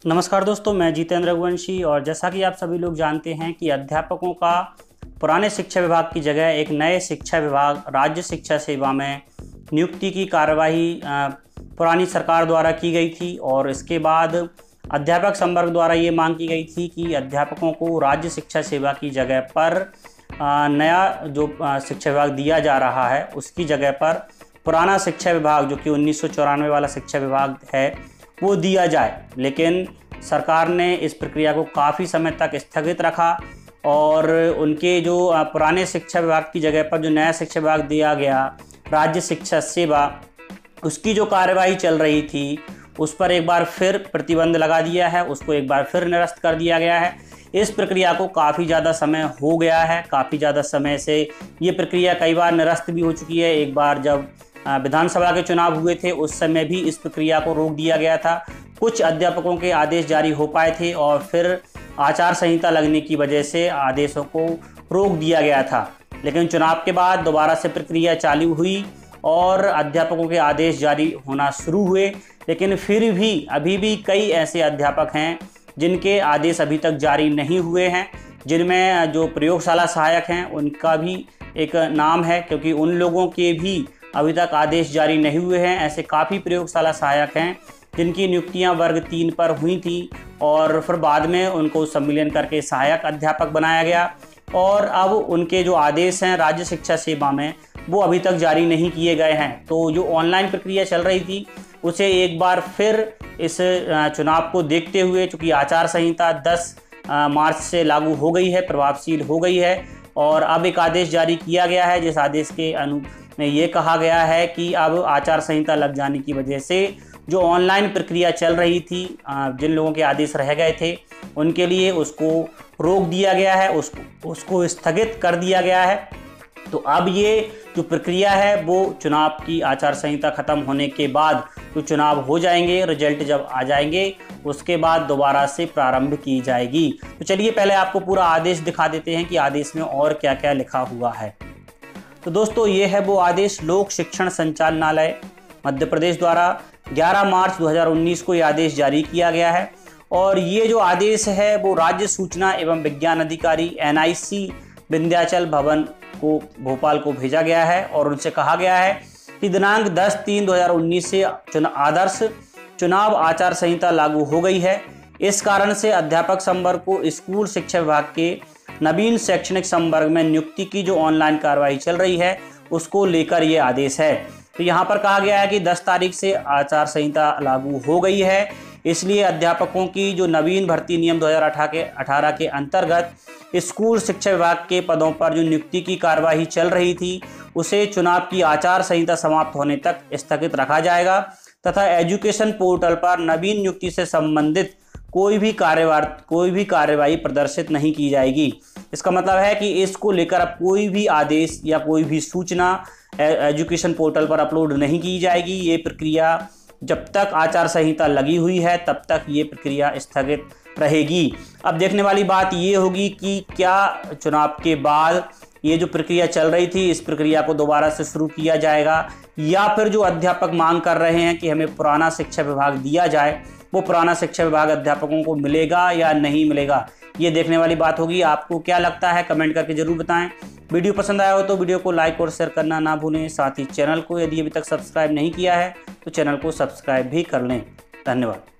नमस्कार दोस्तों, मैं जितेंद्र रघुवंशी। और जैसा कि आप सभी लोग जानते हैं कि अध्यापकों का पुराने शिक्षा विभाग की जगह एक नए शिक्षा विभाग राज्य शिक्षा सेवा में नियुक्ति की कार्यवाही पुरानी सरकार द्वारा की गई थी। और इसके बाद अध्यापक संवर्ग द्वारा ये मांग की गई थी कि अध्यापकों को राज्य शिक्षा सेवा की जगह पर नया जो शिक्षा विभाग दिया जा रहा है उसकी जगह पर पुराना शिक्षा विभाग जो कि 1994 वाला शिक्षा विभाग है वो दिया जाए। लेकिन सरकार ने इस प्रक्रिया को काफ़ी समय तक स्थगित रखा और उनके जो पुराने शिक्षा विभाग की जगह पर जो नया शिक्षा विभाग दिया गया राज्य शिक्षा सेवा, उसकी जो कार्यवाही चल रही थी उस पर एक बार फिर प्रतिबंध लगा दिया है, उसको एक बार फिर निरस्त कर दिया गया है। इस प्रक्रिया को काफ़ी ज़्यादा समय हो गया है, काफ़ी ज़्यादा समय से ये प्रक्रिया कई बार निरस्त भी हो चुकी है। एक बार जब विधानसभा के चुनाव हुए थे उस समय भी इस प्रक्रिया को रोक दिया गया था। कुछ अध्यापकों के आदेश जारी हो पाए थे और फिर आचार संहिता लगने की वजह से आदेशों को रोक दिया गया था। लेकिन चुनाव के बाद दोबारा से प्रक्रिया चालू हुई और अध्यापकों के आदेश जारी होना शुरू हुए। लेकिन फिर भी अभी भी कई ऐसे अध्यापक हैं जिनके आदेश अभी तक जारी नहीं हुए हैं, जिनमें जो प्रयोगशाला सहायक हैं उनका भी एक नाम है, क्योंकि उन लोगों के भी अभी तक आदेश जारी नहीं हुए हैं। ऐसे काफ़ी प्रयोगशाला सहायक हैं जिनकी नियुक्तियां वर्ग 3 पर हुई थी और फिर बाद में उनको सम्मिलन करके सहायक अध्यापक बनाया गया और अब उनके जो आदेश हैं राज्य शिक्षा सेवा में वो अभी तक जारी नहीं किए गए हैं। तो जो ऑनलाइन प्रक्रिया चल रही थी उसे एक बार फिर इस चुनाव को देखते हुए, चूँकि आचार संहिता 10 मार्च से लागू हो गई है, प्रभावशील हो गई है और अब एक आदेश जारी किया गया है जिस आदेश के में ये कहा गया है कि अब आचार संहिता लग जाने की वजह से जो ऑनलाइन प्रक्रिया चल रही थी, जिन लोगों के आदेश रह गए थे उनके लिए उसको रोक दिया गया है, उसको स्थगित कर दिया गया है। तो अब ये जो प्रक्रिया है वो चुनाव की आचार संहिता ख़त्म होने के बाद जो चुनाव हो जाएंगे, रिजल्ट जब आ जाएंगे उसके बाद दोबारा से प्रारंभ की जाएगी। तो चलिए पहले आपको पूरा आदेश दिखा देते हैं कि आदेश में और क्या क्या लिखा हुआ है। तो दोस्तों ये है वो आदेश लोक शिक्षण संचालनालय मध्य प्रदेश द्वारा 11 मार्च 2019 को ये आदेश जारी किया गया है। और ये जो आदेश है वो राज्य सूचना एवं विज्ञान अधिकारी NIC विंध्याचल भवन को भोपाल को भेजा गया है और उनसे कहा गया है कि दिनांक 10/3/2019 से आदर्श चुनाव आचार संहिता लागू हो गई है। इस कारण से अध्यापक संवर्ग को स्कूल शिक्षा विभाग के नवीन शैक्षणिक संवर्ग में नियुक्ति की जो ऑनलाइन कार्रवाई चल रही है उसको लेकर ये आदेश है। तो यहाँ पर कहा गया है कि 10 तारीख से आचार संहिता लागू हो गई है, इसलिए अध्यापकों की जो नवीन भर्ती नियम 2018 के अंतर्गत स्कूल शिक्षा विभाग के पदों पर जो नियुक्ति की कार्यवाही चल रही थी उसे चुनाव की आचार संहिता समाप्त होने तक स्थगित रखा जाएगा तथा एजुकेशन पोर्टल पर नवीन नियुक्ति से संबंधित कोई भी कार्यवाही प्रदर्शित नहीं की जाएगी। इसका मतलब है कि इसको लेकर अब कोई भी आदेश या कोई भी सूचना एजुकेशन पोर्टल पर अपलोड नहीं की जाएगी। ये प्रक्रिया जब तक आचार संहिता लगी हुई है तब तक ये प्रक्रिया स्थगित रहेगी। अब देखने वाली बात ये होगी कि क्या चुनाव के बाद ये जो प्रक्रिया चल रही थी इस प्रक्रिया को दोबारा से शुरू किया जाएगा या फिर जो अध्यापक मांग कर रहे हैं कि हमें पुराना शिक्षा विभाग दिया जाए वो पुराना शिक्षा विभाग अध्यापकों को मिलेगा या नहीं मिलेगा, ये देखने वाली बात होगी। आपको क्या लगता है कमेंट करके जरूर बताएं। वीडियो पसंद आया हो तो वीडियो को लाइक और शेयर करना ना भूलें। साथ ही चैनल को यदि अभी तक सब्सक्राइब नहीं किया है तो चैनल को सब्सक्राइब भी कर लें। धन्यवाद।